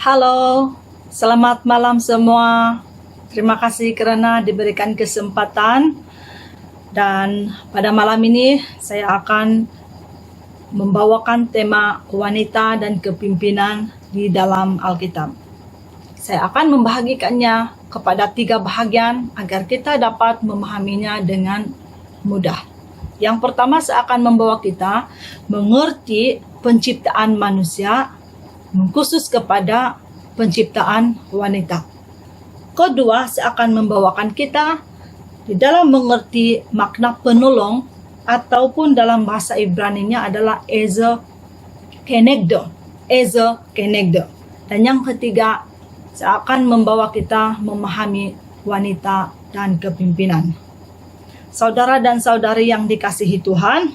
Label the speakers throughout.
Speaker 1: Halo, selamat malam semua. Terima kasih karena diberikan kesempatan. Dan pada malam ini saya akan membawakan tema wanita dan kepimpinan di dalam Alkitab. Saya akan membahagikannya kepada 3 bahagian agar kita dapat memahaminya dengan mudah. Yang pertama, saya akan membawa kita mengerti penciptaan manusia, khusus kepada penciptaan wanita. Kedua, saya akan membawakan kita di dalam mengerti makna penolong, ataupun dalam bahasa Ibrani-nya adalah Ezer Kenegdo. Dan yang ketiga, saya akan membawa kita memahami wanita dan kepimpinan. Saudara dan saudari yang dikasihi Tuhan,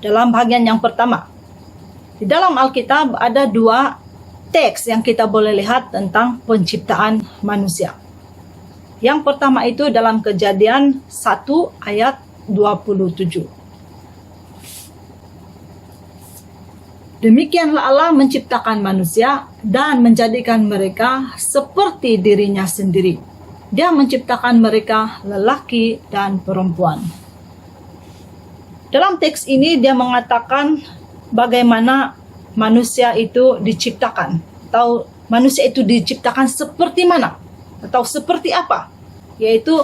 Speaker 1: dalam bagian yang pertama, di dalam Alkitab ada 2 teks yang kita boleh lihat tentang penciptaan manusia. Yang pertama itu dalam Kejadian 1 ayat 27. Demikianlah Allah menciptakan manusia dan menjadikan mereka seperti dirinya sendiri. Dia menciptakan mereka lelaki dan perempuan. Dalam teks ini dia mengatakan bagaimana manusia itu diciptakan, atau manusia itu diciptakan seperti mana, atau seperti apa. Yaitu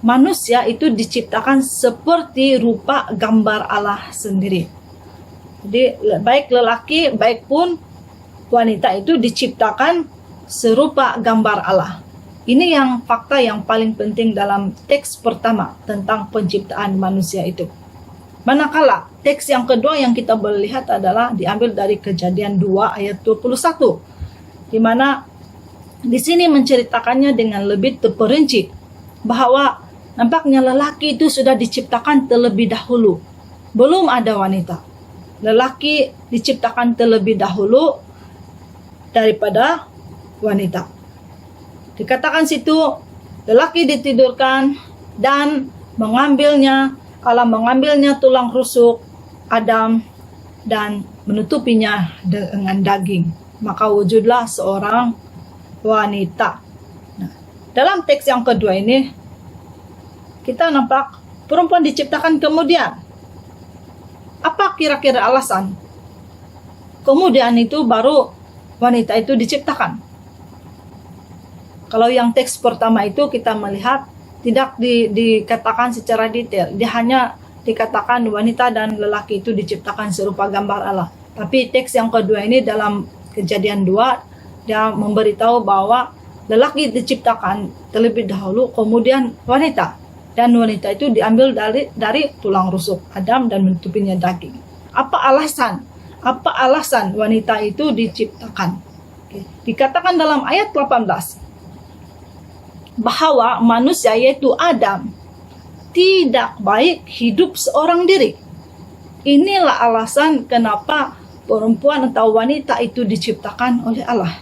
Speaker 1: manusia itu diciptakan seperti rupa gambar Allah sendiri. Jadi baik lelaki baik pun wanita itu diciptakan serupa gambar Allah. Ini yang fakta yang paling penting dalam teks pertama tentang penciptaan manusia itu. Manakala teks yang kedua yang kita boleh lihat adalah diambil dari Kejadian 2 ayat 21. Di mana di sini menceritakannya dengan lebih terperinci bahwa nampaknya lelaki itu sudah diciptakan terlebih dahulu. Belum ada wanita. Lelaki diciptakan terlebih dahulu daripada wanita. Dikatakan situ lelaki ditidurkan dan Allah mengambilnya tulang rusuk Adam dan menutupinya dengan daging. Maka wujudlah seorang wanita. Nah, dalam teks yang kedua ini kita nampak perempuan diciptakan kemudian. Apa kira-kira alasan? Kemudian itu baru wanita itu diciptakan. Kalau yang teks pertama itu kita melihat tidak dikatakan secara detail. Dia hanya dikatakan wanita dan lelaki itu diciptakan serupa gambar Allah. Tapi teks yang kedua ini dalam Kejadian 2, dia memberitahu bahwa lelaki diciptakan terlebih dahulu, kemudian wanita. Dan wanita itu diambil dari tulang rusuk Adam dan menutupinya daging. Apa alasan wanita itu diciptakan? Dikatakan dalam ayat 18. Bahwa manusia yaitu Adam tidak baik hidup seorang diri. Inilah alasan kenapa perempuan atau wanita itu diciptakan oleh Allah.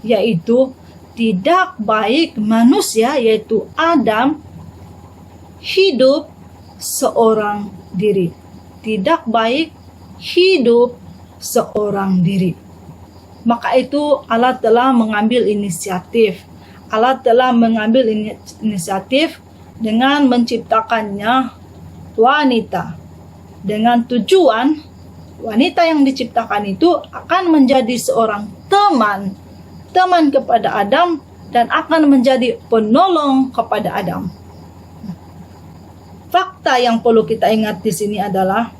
Speaker 1: Yaitu tidak baik manusia yaitu Adam hidup seorang diri. Tidak baik hidup seorang diri. Maka itu Allah telah mengambil inisiatif. Allah telah mengambil inisiatif dengan menciptakannya wanita. Dengan tujuan wanita yang diciptakan itu akan menjadi seorang teman kepada Adam dan akan menjadi penolong kepada Adam. Fakta yang perlu kita ingat di sini adalah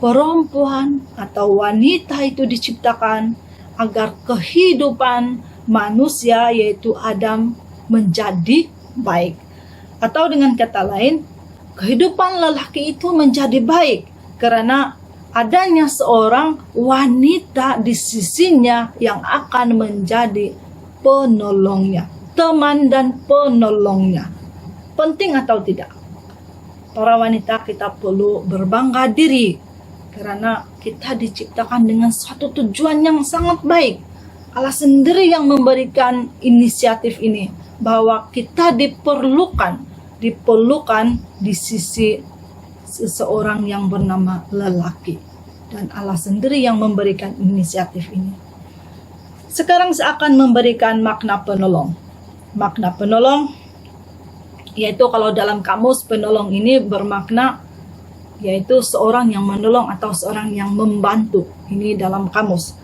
Speaker 1: perempuan atau wanita itu diciptakan agar kehidupan manusia yaitu Adam menjadi baik. Atau dengan kata lain, kehidupan lelaki itu menjadi baik karena adanya seorang wanita di sisinya yang akan menjadi penolongnya, teman dan penolongnya. Penting atau tidak? Para wanita kita perlu berbangga diri karena kita diciptakan dengan suatu tujuan yang sangat baik. Allah sendiri yang memberikan inisiatif ini bahwa kita diperlukan di sisi seseorang yang bernama lelaki. Dan Allah sendiri yang memberikan inisiatif ini. Sekarang saya akan memberikan makna penolong. Makna penolong yaitu kalau dalam kamus penolong ini bermakna yaitu seorang yang menolong atau seorang yang membantu. Ini dalam kamus.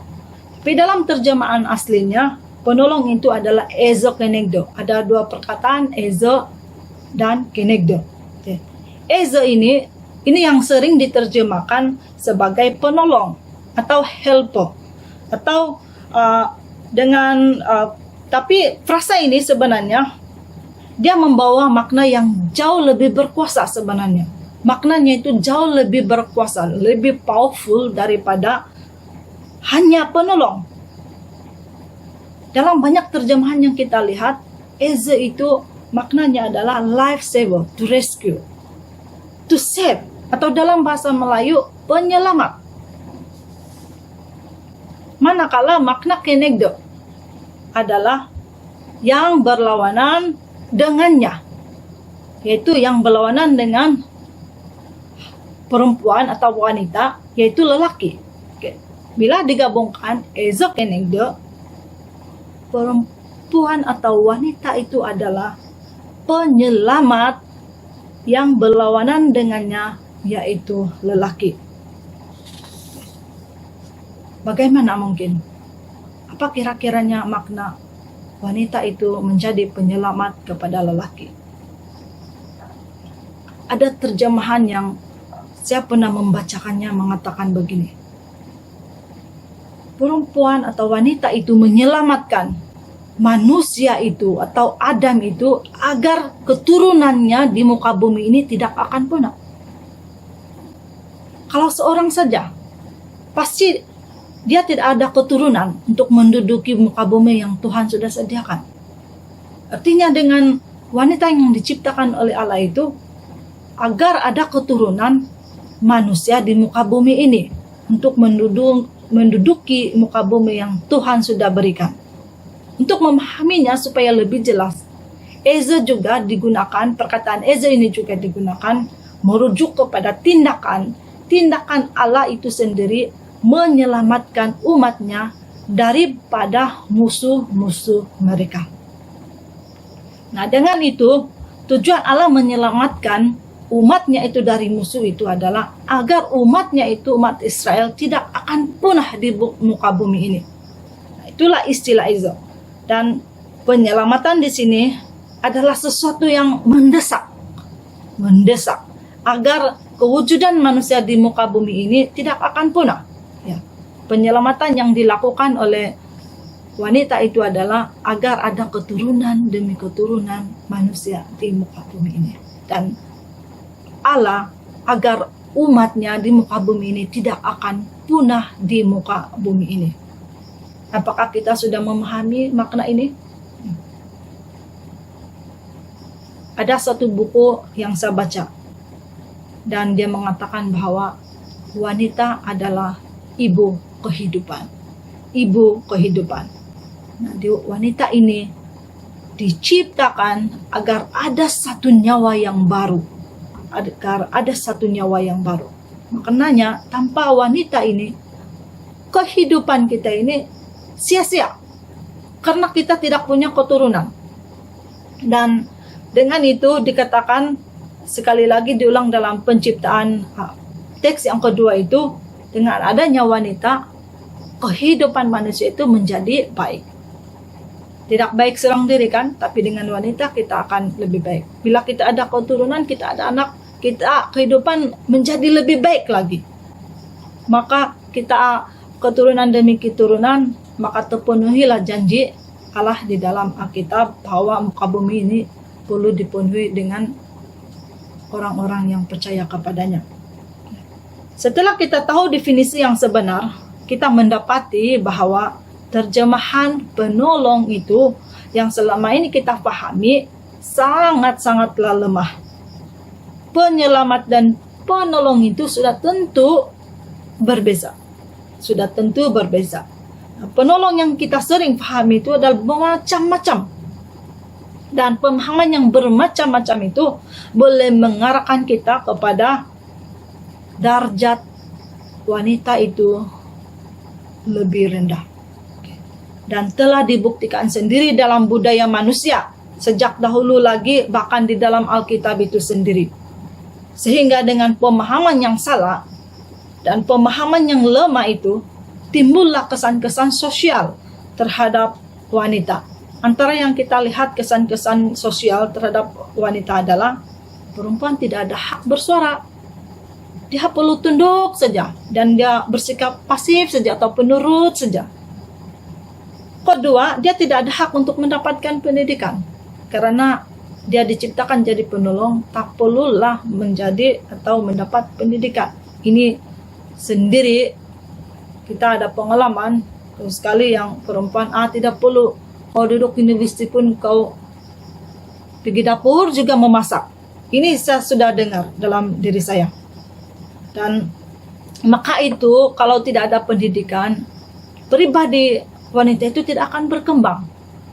Speaker 1: Tapi dalam terjemahan aslinya penolong itu adalah ezo kenegdo. Ada dua perkataan, ezo dan kenegdo. Ezo ini yang sering diterjemahkan sebagai penolong atau helper atau tapi frasa ini sebenarnya dia membawa makna yang jauh lebih berkuasa sebenarnya. Maknanya itu jauh lebih berkuasa, lebih powerful daripada hanya penolong. Dalam banyak terjemahan yang kita lihat, Eze itu maknanya adalah life saver, to rescue, to save, atau dalam bahasa Melayu, penyelamat. Manakala makna kenegdo adalah yang berlawanan dengannya, yaitu yang berlawanan dengan perempuan atau wanita, yaitu lelaki. Bila digabungkan ezo kenegdo, perempuan atau wanita itu adalah penyelamat yang berlawanan dengannya, yaitu lelaki. Bagaimana mungkin? Apa kira-kiranya makna wanita itu menjadi penyelamat kepada lelaki? Ada terjemahan yang saya pernah membacakannya mengatakan begini. Perempuan atau wanita itu menyelamatkan manusia itu atau Adam itu agar keturunannya di muka bumi ini tidak akan punah. Kalau seorang saja, pasti dia tidak ada keturunan untuk menduduki muka bumi yang Tuhan sudah sediakan. Artinya dengan wanita yang diciptakan oleh Allah itu, agar ada keturunan manusia di muka bumi ini untuk menduduki muka bumi yang Tuhan sudah berikan. Untuk memahaminya supaya lebih jelas, Eze juga digunakan, perkataan Eze ini juga digunakan merujuk kepada tindakan Allah itu sendiri menyelamatkan umatnya daripada musuh-musuh mereka. Nah, dengan itu tujuan Allah menyelamatkan umatnya itu dari musuh itu adalah agar umatnya itu, umat Israel, tidak akan punah di muka bumi ini. Nah, itulah istilah itu. Dan penyelamatan di sini adalah sesuatu yang mendesak agar kewujudan manusia di muka bumi ini tidak akan punah. Ya. Penyelamatan yang dilakukan oleh wanita itu adalah agar ada keturunan demi keturunan manusia di muka bumi ini. Dan Allah agar umatnya di muka bumi ini tidak akan punah di muka bumi ini. Apakah kita sudah memahami makna ini? Ada satu buku yang saya baca dan dia mengatakan bahwa wanita adalah ibu kehidupan. Ibu kehidupan. Nah, wanita ini diciptakan agar ada satu nyawa yang baru. Agar ada satu nyawa yang baru. Makanya tanpa wanita ini, kehidupan kita ini sia-sia. Karena kita tidak punya keturunan. Dan dengan itu dikatakan, sekali lagi diulang dalam penciptaan teks yang kedua itu, dengan adanya wanita, kehidupan manusia itu menjadi baik. Tidak baik serang diri kan, tapi dengan wanita kita akan lebih baik. Bila kita ada keturunan, kita ada anak, kita kehidupan menjadi lebih baik lagi. Maka kita keturunan demi keturunan, maka terpenuhilah janji Allah di dalam Alkitab bahwa muka bumi ini perlu dipenuhi dengan orang-orang yang percaya kepadanya. Setelah kita tahu definisi yang sebenar, kita mendapati bahwa terjemahan penolong itu yang selama ini kita pahami sangat-sangatlah lemah. Penyelamat dan penolong itu sudah tentu berbeza. Penolong yang kita sering pahami itu adalah bermacam-macam. Dan pemahaman yang bermacam-macam itu boleh mengarahkan kita kepada darjat wanita itu lebih rendah. dan telah dibuktikan sendiri dalam budaya manusia sejak dahulu lagi, bahkan di dalam Alkitab itu sendiri. Sehingga dengan pemahaman yang salah dan pemahaman yang lemah itu, timbullah kesan-kesan sosial terhadap wanita. Antara yang kita lihat kesan-kesan sosial terhadap wanita adalah perempuan tidak ada hak bersuara. Dia perlu tunduk saja dan dia bersikap pasif saja atau penurut saja. Kedua, dia tidak ada hak untuk mendapatkan pendidikan karena dia diciptakan jadi penolong, tak perlulah menjadi atau mendapat pendidikan. Ini sendiri kita ada pengalaman sekali yang perempuan tidak perlu kau duduk universiti pun kau pergi dapur juga memasak. Ini saya sudah dengar dalam diri saya. Dan maka itu kalau tidak ada pendidikan, pribadi wanita itu tidak akan berkembang.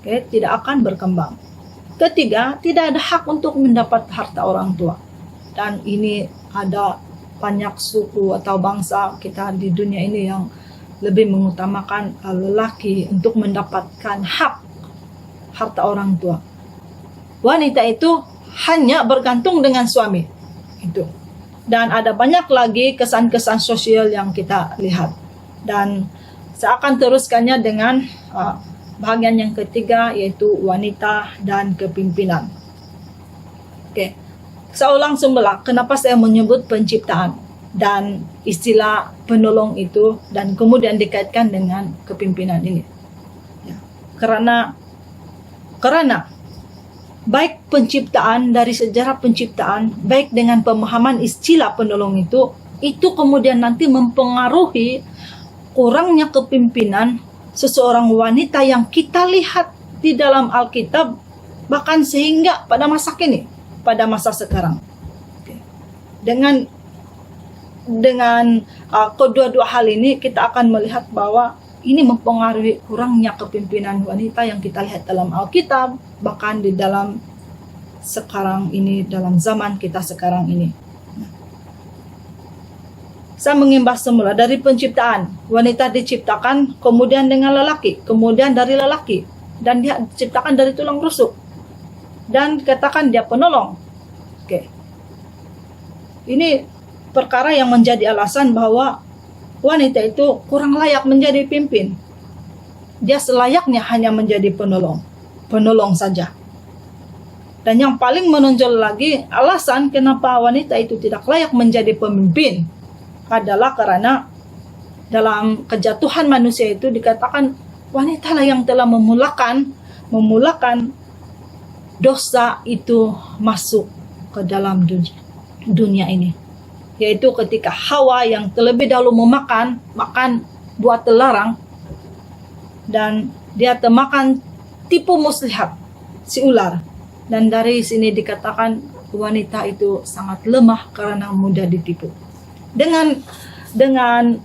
Speaker 1: Tidak akan berkembang. Ketiga, tidak ada hak untuk mendapat harta orang tua. Dan ini ada banyak suku atau bangsa kita di dunia ini yang lebih mengutamakan lelaki untuk mendapatkan hak harta orang tua. Wanita itu hanya bergantung dengan suami. Itu. Dan ada banyak lagi kesan-kesan sosial yang kita lihat. Dan saya akan teruskannya dengan bahagian yang ketiga, yaitu wanita dan kepimpinan. Saya ulang semula kenapa saya menyebut penciptaan dan istilah penolong itu dan kemudian dikaitkan dengan kepimpinan ini. Karena baik penciptaan, dari sejarah penciptaan, baik dengan pemahaman istilah penolong itu kemudian nanti mempengaruhi kurangnya kepimpinan seseorang wanita yang kita lihat di dalam Alkitab, bahkan sehingga pada masa kini, pada masa sekarang. Dengan kedua-dua hal ini kita akan melihat bahwa ini mempengaruhi kurangnya kepimpinan wanita yang kita lihat dalam Alkitab, bahkan di dalam sekarang ini, dalam zaman kita sekarang ini. Saya mengimbas semula dari penciptaan. Wanita diciptakan kemudian dengan lelaki, kemudian dari lelaki, dan dia diciptakan dari tulang rusuk. Dan dikatakan dia penolong. Ini perkara yang menjadi alasan bahwa wanita itu kurang layak menjadi pimpin. Dia selayaknya hanya menjadi penolong saja. Dan yang paling menonjol lagi, alasan kenapa wanita itu tidak layak menjadi pemimpin adalah karena dalam kejatuhan manusia itu dikatakan wanita lah yang telah memulakan dosa itu masuk ke dalam dunia ini. Yaitu ketika Hawa yang terlebih dahulu makan buah terlarang, dan dia termakan tipu muslihat si ular. Dan dari sini dikatakan wanita itu sangat lemah karena mudah ditipu. Dengan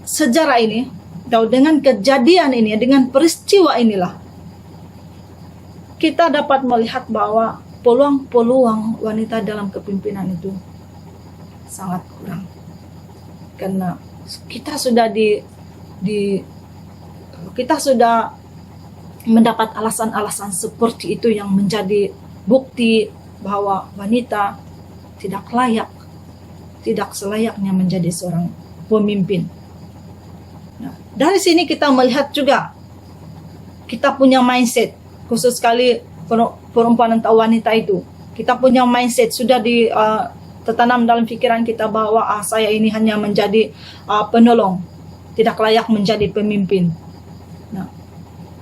Speaker 1: sejarah ini, atau dengan kejadian ini, dengan peristiwa inilah, kita dapat melihat bahwa peluang-peluang wanita dalam kepimpinan itu sangat kurang. Karena kita sudah kita sudah mendapat alasan-alasan seperti itu yang menjadi bukti bahwa wanita tidak selayaknya menjadi seorang pemimpin. Nah, dari sini kita melihat juga kita punya mindset, khusus sekali perempuan atau wanita itu. Kita punya mindset sudah tertanam dalam pikiran kita bahwa saya ini hanya menjadi penolong, tidak layak menjadi pemimpin. Nah,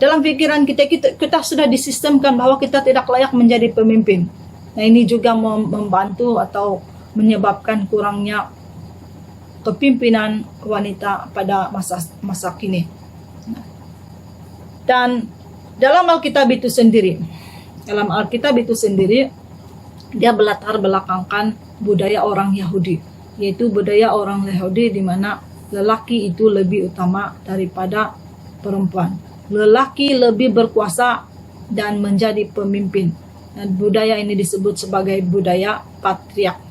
Speaker 1: dalam pikiran kita sudah disistemkan bahwa kita tidak layak menjadi pemimpin. Nah, ini juga membantu atau menyebabkan kurangnya kepimpinan wanita pada masa kini. Dan dalam Alkitab itu sendiri, dia berlatar belakangkan budaya orang Yahudi, yaitu budaya orang Yahudi di mana lelaki itu lebih utama daripada perempuan. Lelaki lebih berkuasa dan menjadi pemimpin. Dan budaya ini disebut sebagai budaya patriark.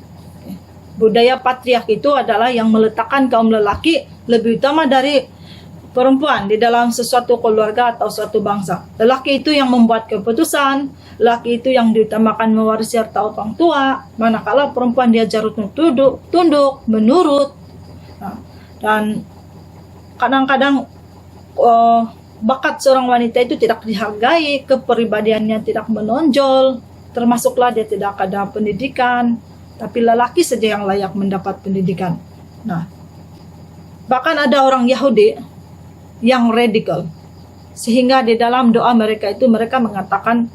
Speaker 1: Budaya patriark itu adalah yang meletakkan kaum lelaki lebih utama dari perempuan di dalam sesuatu keluarga atau suatu bangsa. Lelaki itu yang membuat keputusan, lelaki itu yang diutamakan mewarisi harta orang tua, manakala perempuan diajar untuk tunduk, menurut. Nah, dan kadang-kadang bakat seorang wanita itu tidak dihargai, kepribadiannya tidak menonjol, termasuklah dia tidak ada pendidikan, tapi lelaki saja yang layak mendapat pendidikan. Nah, bahkan ada orang Yahudi yang radikal, sehingga di dalam doa mereka itu mereka mengatakan,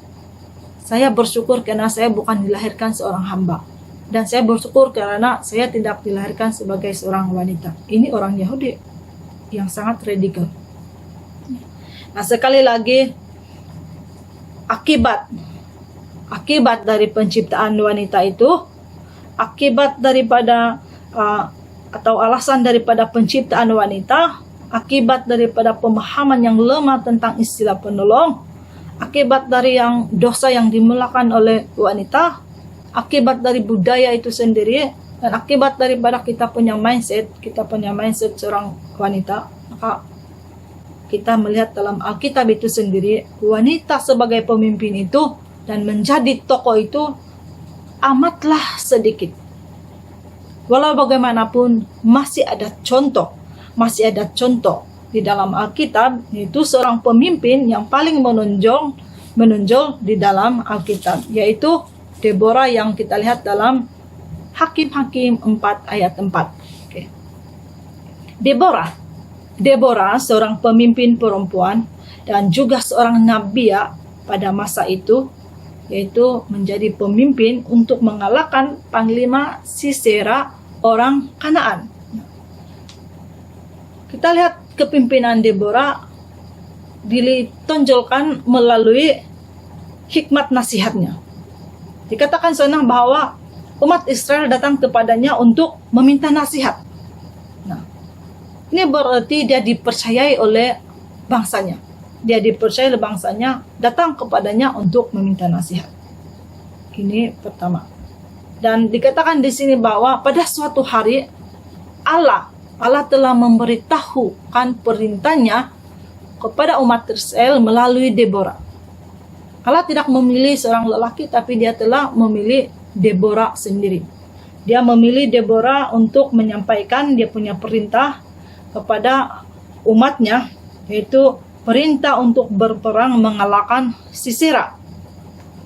Speaker 1: saya bersyukur karena saya bukan dilahirkan seorang hamba, dan saya bersyukur karena saya tidak dilahirkan sebagai seorang wanita. Ini orang Yahudi yang sangat radikal. Nah, sekali lagi, akibat dari penciptaan wanita itu, akibat daripada atau alasan daripada penciptaan wanita, akibat daripada pemahaman yang lemah tentang istilah penolong, akibat dari yang dosa yang dimulakan oleh wanita, akibat dari budaya itu sendiri, dan akibat daripada kita punya mindset seorang wanita. Maka kita melihat dalam Alkitab itu sendiri, wanita sebagai pemimpin itu dan menjadi tokoh itu amatlah sedikit. Walau bagaimanapun masih ada contoh di dalam Alkitab, yaitu seorang pemimpin yang paling menonjol di dalam Alkitab, yaitu Deborah yang kita lihat dalam Hakim-Hakim 4 ayat 4. Okay. Deborah seorang pemimpin perempuan dan juga seorang nabia pada masa itu, yaitu menjadi pemimpin untuk mengalahkan Panglima Sisera orang Kanaan. Kita lihat kepimpinan Deborah ditonjolkan melalui hikmat nasihatnya. Dikatakan sana bahwa umat Israel datang kepadanya untuk meminta nasihat. Nah, ini berarti dia dipercayai oleh bangsanya. Dia dipercayai oleh bangsanya datang kepadanya untuk meminta nasihat. Ini pertama. Dan dikatakan di sini bahwa pada suatu hari Allah telah memberitahukan perintahnya kepada umat Israel melalui Deborah. Allah tidak memilih seorang lelaki, tapi dia telah memilih Deborah sendiri. Dia memilih Deborah untuk menyampaikan dia punya perintah kepada umatnya, yaitu perintah untuk berperang mengalahkan Sisera.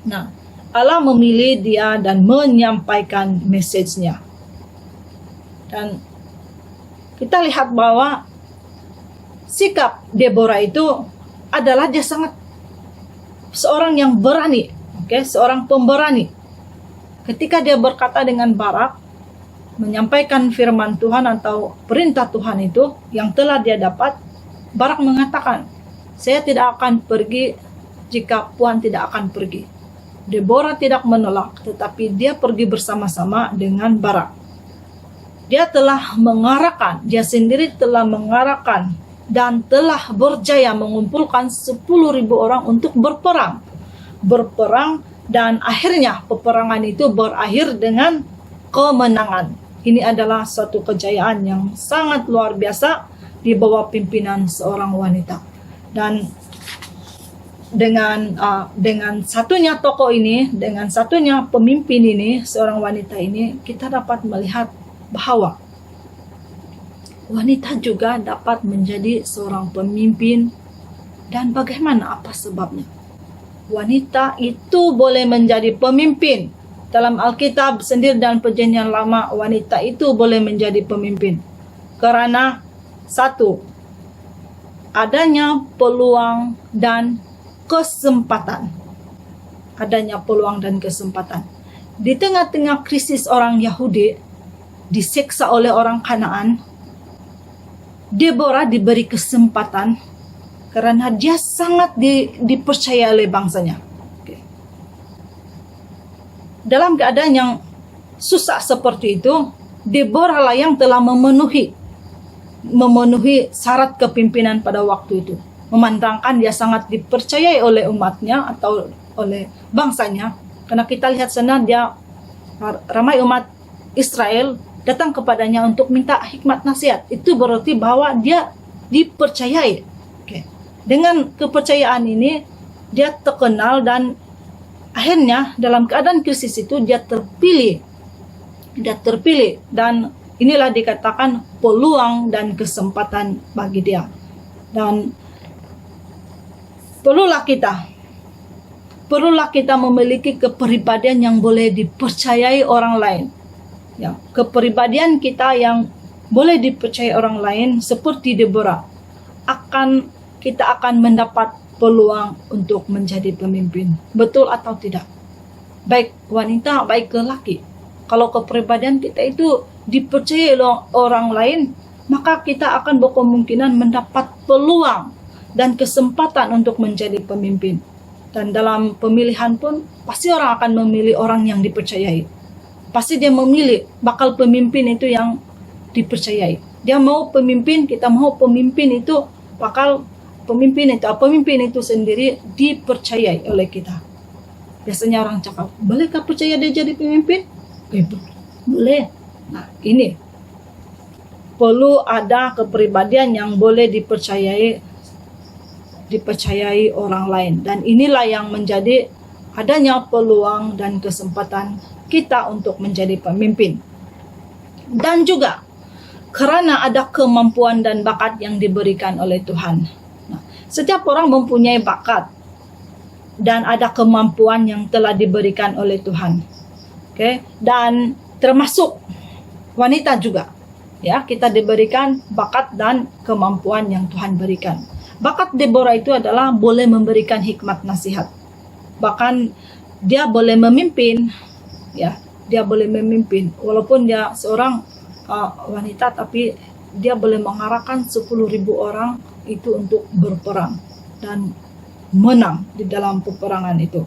Speaker 1: Nah, Allah memilih dia dan menyampaikan message-nya. Dan kita lihat bahwa sikap Deborah itu adalah dia sangat seorang yang berani, seorang pemberani. Ketika dia berkata dengan Barak, menyampaikan firman Tuhan atau perintah Tuhan itu yang telah dia dapat, Barak mengatakan, saya tidak akan pergi jika Tuhan tidak akan pergi. Deborah tidak menolak, tetapi dia pergi bersama-sama dengan Barak. Dia sendiri telah mengarahkan dan telah berjaya mengumpulkan 10.000 orang untuk berperang, dan akhirnya peperangan itu berakhir dengan kemenangan. Ini adalah suatu kejayaan yang sangat luar biasa di bawah pimpinan seorang wanita. Dan dengan satunya tokoh ini, dengan satunya pemimpin ini, seorang wanita ini, kita dapat melihat bahwa wanita juga dapat menjadi seorang pemimpin. Dan bagaimana, apa sebabnya? Wanita itu boleh menjadi pemimpin. Dalam Alkitab sendiri dan Perjanjian Lama, wanita itu boleh menjadi pemimpin. Karena satu, adanya peluang dan kesempatan. Di tengah-tengah krisis orang Yahudi disiksa oleh orang Kanaan, Deborah diberi kesempatan karena dia sangat dipercaya oleh bangsanya. Dalam keadaan yang susah seperti itu, Deborah lah yang telah memenuhi syarat kepimpinan pada waktu itu. Memandangkan dia sangat dipercayai oleh umatnya atau oleh bangsanya. Karena kita lihat sana dia ramai umat Israel datang kepadanya untuk minta hikmat nasihat. Itu berarti bahwa dia dipercayai. Oke. Dengan kepercayaan ini dia terkenal dan akhirnya dalam keadaan krisis itu dia terpilih. Dan inilah dikatakan peluang dan kesempatan bagi dia. Dan perlulah kita memiliki kepribadian yang boleh dipercayai orang lain. Ya, kepribadian kita yang boleh dipercayai orang lain seperti Deborah, kita akan mendapat peluang untuk menjadi pemimpin. Betul atau tidak? Baik wanita, baik lelaki. Kalau kepribadian kita itu dipercayai oleh orang lain, maka kita akan berkemungkinan mendapat peluang dan kesempatan untuk menjadi pemimpin. Dan dalam pemilihan pun, pasti orang akan memilih orang yang dipercayai. Pasti dia memilih bakal pemimpin itu yang dipercayai. Dia mau pemimpin, kita mau pemimpin itu, bakal pemimpin itu sendiri dipercayai oleh kita. Biasanya orang cakap, bolehkah percaya dia jadi pemimpin? Boleh. Nah, ini perlu ada kepribadian yang boleh dipercayai orang lain. Dan inilah yang menjadi adanya peluang dan kesempatan kita untuk menjadi pemimpin. Dan juga karena ada kemampuan dan bakat yang diberikan oleh Tuhan. Nah, setiap orang mempunyai bakat dan ada kemampuan yang telah diberikan oleh Tuhan. Oke, dan termasuk wanita juga. Ya, kita diberikan bakat dan kemampuan yang Tuhan berikan. Bakat Deborah itu adalah boleh memberikan hikmat nasihat. Bahkan dia boleh memimpin, ya, dia boleh memimpin. Walaupun dia seorang wanita, tapi dia boleh mengarahkan 10.000 orang itu untuk berperang dan menang di dalam peperangan itu.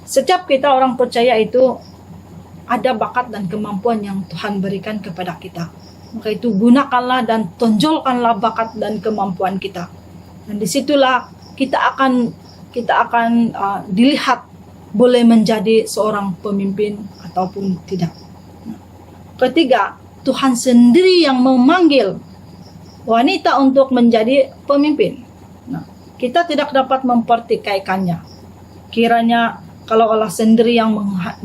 Speaker 1: Setiap kita orang percaya itu ada bakat dan kemampuan yang Tuhan berikan kepada kita. Maka itu gunakanlah dan tonjolkanlah bakat dan kemampuan kita. Dan disitulah kita akan dilihat boleh menjadi seorang pemimpin ataupun tidak. Ketiga, Tuhan sendiri yang memanggil wanita untuk menjadi pemimpin. Nah, kita tidak dapat mempertikaikannya. Kiranya kalau Allah sendiri yang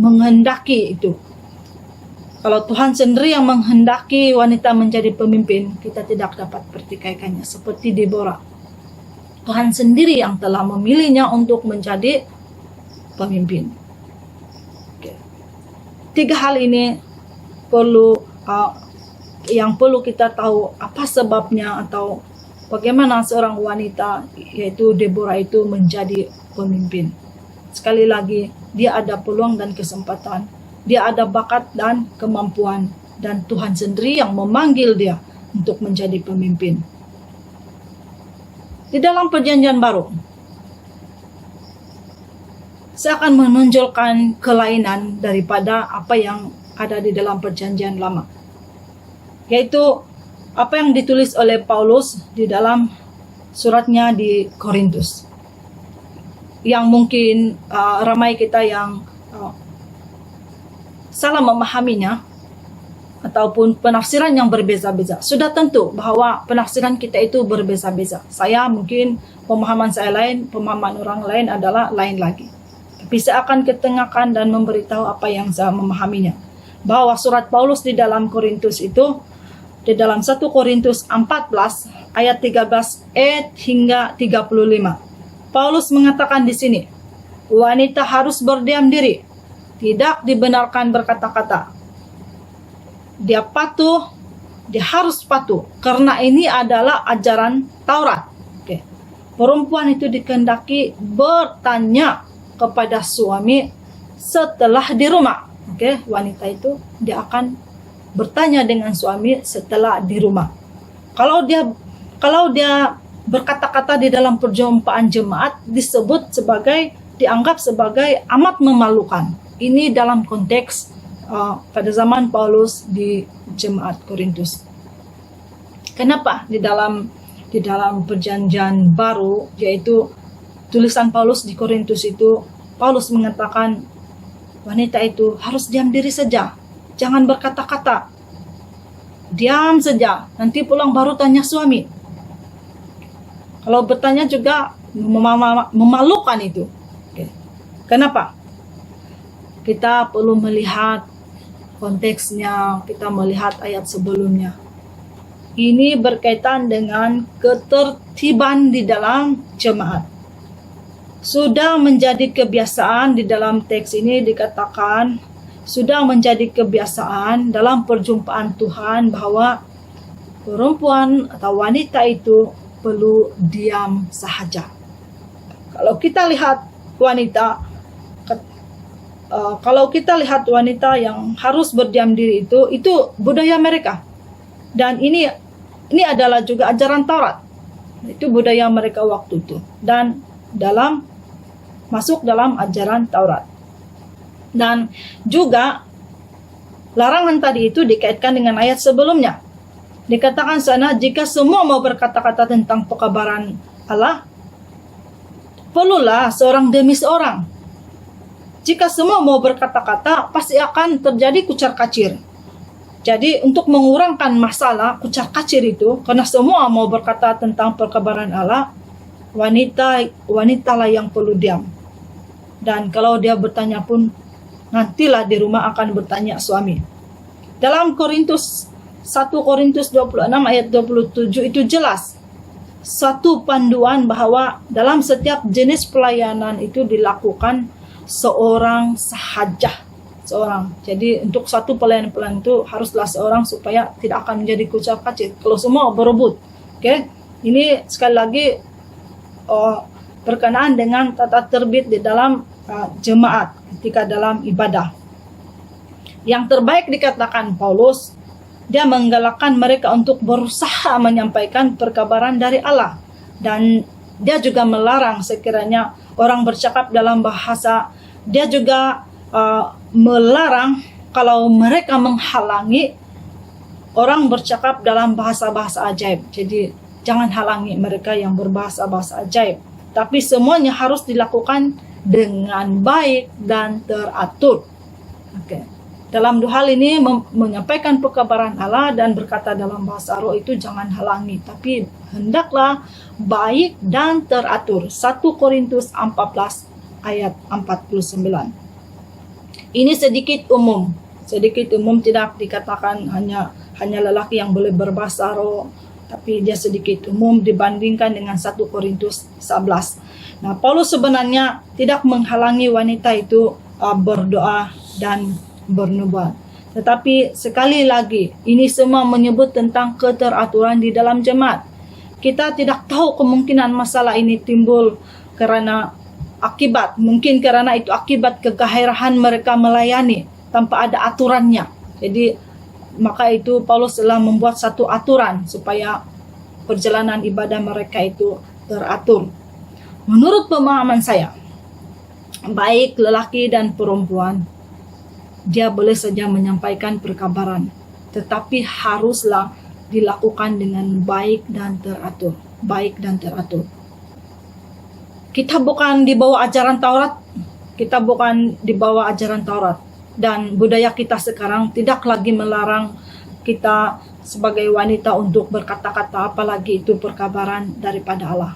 Speaker 1: menghendaki itu. Kalau Tuhan sendiri yang menghendaki wanita menjadi pemimpin, kita tidak dapat pertikaikannya. Seperti Deborah. Tuhan sendiri yang telah memilihnya untuk menjadi pemimpin. Oke. 3 hal ini yang perlu kita tahu apa sebabnya atau bagaimana seorang wanita yaitu Deborah itu menjadi pemimpin. Sekali lagi, dia ada peluang dan kesempatan. Dia ada bakat dan kemampuan. Dan Tuhan sendiri yang memanggil dia untuk menjadi pemimpin. Di dalam perjanjian baru, saya akan menonjolkan kelainan daripada apa yang ada di dalam perjanjian lama. Yaitu apa yang ditulis oleh Paulus di dalam suratnya di Korintus. Yang mungkin ramai kita yang salah memahaminya ataupun penafsiran yang berbeza-beza. Sudah tentu bahwa penafsiran kita itu berbeza-beza. Saya mungkin pemahaman saya lain, pemahaman orang lain adalah lain lagi. Tapi saya akan ketengahkan dan memberitahu apa yang saya memahaminya. Bahwa surat Paulus di dalam Korintus itu, di dalam 1 Korintus 14 ayat 13 hingga 35. Paulus mengatakan di sini, wanita harus berdiam diri, tidak dibenarkan berkata-kata. Dia harus patuh karena ini adalah ajaran Taurat. Oke. Perempuan itu dikehendaki bertanya kepada suami setelah di rumah. Oke, wanita itu dia akan bertanya dengan suami setelah di rumah. Kalau dia berkata-kata di dalam perjumpaan jemaat dianggap sebagai amat memalukan. Ini dalam konteks pada zaman Paulus di jemaat Korintus. Kenapa di dalam perjanjian baru, yaitu tulisan Paulus di Korintus itu, Paulus mengatakan wanita itu harus diam diri saja, jangan berkata-kata. diam saja. Nanti pulang baru tanya suami. Kalau bertanya juga memalukan itu. Oke. Kenapa? Kita perlu melihat konteksnya, kita melihat ayat sebelumnya. Ini berkaitan dengan ketertiban di dalam jemaat. Sudah menjadi kebiasaan di dalam teks ini dikatakan, sudah menjadi kebiasaan dalam perjumpaan Tuhan bahwa perempuan atau wanita itu perlu diam sahaja. Kalau kita lihat wanita, yang harus berdiam diri itu budaya mereka. Dan ini adalah juga ajaran Taurat. Itu budaya mereka waktu itu. Dan masuk dalam ajaran Taurat. Dan juga larangan tadi itu dikaitkan dengan ayat sebelumnya. Dikatakan sana, jika semua mau berkata-kata tentang pekabaran Allah, perlulah seorang demi seorang. Jika semua mau berkata-kata, pasti akan terjadi kucar-kacir. Jadi untuk mengurangkan masalah kucar-kacir itu, karena semua mau berkata tentang pekabaran Allah, wanitalah yang perlu diam. Dan kalau dia bertanya pun, nantilah di rumah akan bertanya suami. Dalam 1 Korintus 26 ayat 27 itu jelas. Satu panduan bahwa dalam setiap jenis pelayanan itu dilakukan seorang sahaja. Jadi untuk satu pelayanan itu haruslah seorang supaya tidak akan menjadi kucar-kacir. Kalau semua berebut. Oke. Ini sekali lagi berkenaan dengan tata tertib di dalam jemaat ketika dalam ibadah. Yang terbaik dikatakan Paulus, dia menggalakkan mereka untuk berusaha menyampaikan perkabaran dari Allah. Dan dia juga melarang sekiranya orang bercakap dalam bahasa. Dia juga melarang kalau mereka menghalangi orang bercakap dalam bahasa-bahasa ajaib. Jadi jangan halangi mereka yang berbahasa-bahasa ajaib. Tapi semuanya harus dilakukan dengan baik dan teratur. Oke. Dalam dua hal ini menyampaikan perkabaran Allah dan berkata dalam bahasa roh itu jangan halangi, tapi hendaklah baik dan teratur. 1 Korintus 14 ayat 49. Ini sedikit umum tidak dikatakan hanya lelaki yang boleh berbahasa roh, tapi dia sedikit umum dibandingkan dengan 1 Korintus 11. Nah, Paulus sebenarnya tidak menghalangi wanita itu berdoa dan bernubuat. Tetapi sekali lagi, ini semua menyebut tentang keteraturan di dalam jemaat. Kita tidak tahu kemungkinan masalah ini timbul karena mungkin karena itu akibat kegairahan mereka melayani tanpa ada aturannya. Jadi maka itu Paulus telah membuat satu aturan supaya perjalanan ibadah mereka itu teratur. Menurut pemahaman saya, baik lelaki dan perempuan, dia boleh saja menyampaikan perkabaran, tetapi haruslah dilakukan dengan baik dan teratur. Kita bukan di bawah ajaran Taurat. Dan budaya kita sekarang tidak lagi melarang kita sebagai wanita untuk berkata-kata, apalagi itu perkabaran daripada Allah.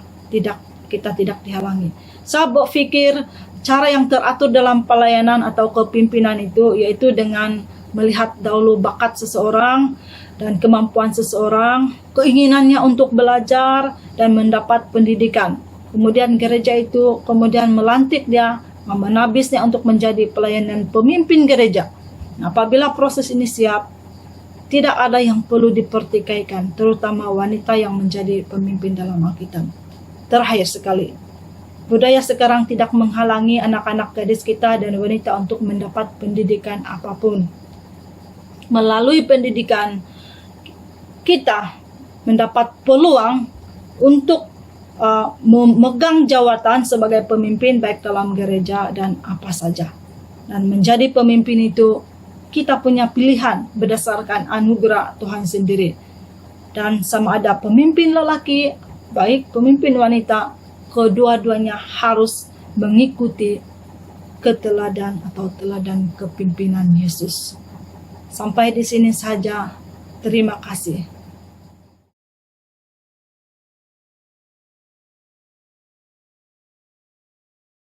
Speaker 1: Kita tidak dihalangi. Saya berpikir cara yang teratur dalam pelayanan atau kepimpinan itu yaitu dengan melihat dahulu bakat seseorang dan kemampuan seseorang, keinginannya untuk belajar dan mendapat pendidikan. Kemudian gereja itu kemudian melantik dia, menabisnya untuk menjadi pelayanan pemimpin gereja. Nah, apabila proses ini siap, tidak ada yang perlu dipertikaikan, terutama wanita yang menjadi pemimpin dalam Alkitab. Terakhir sekali, budaya sekarang tidak menghalangi anak-anak gadis kita dan wanita untuk mendapat pendidikan apapun. Melalui pendidikan, kita mendapat peluang untuk memegang jawatan sebagai pemimpin baik dalam gereja dan apa saja. Dan menjadi pemimpin itu kita punya pilihan berdasarkan anugerah Tuhan sendiri. Dan sama ada pemimpin lelaki baik pemimpin wanita, kedua-duanya harus mengikuti teladan kepimpinan Yesus. Sampai di sini saja Terima kasih.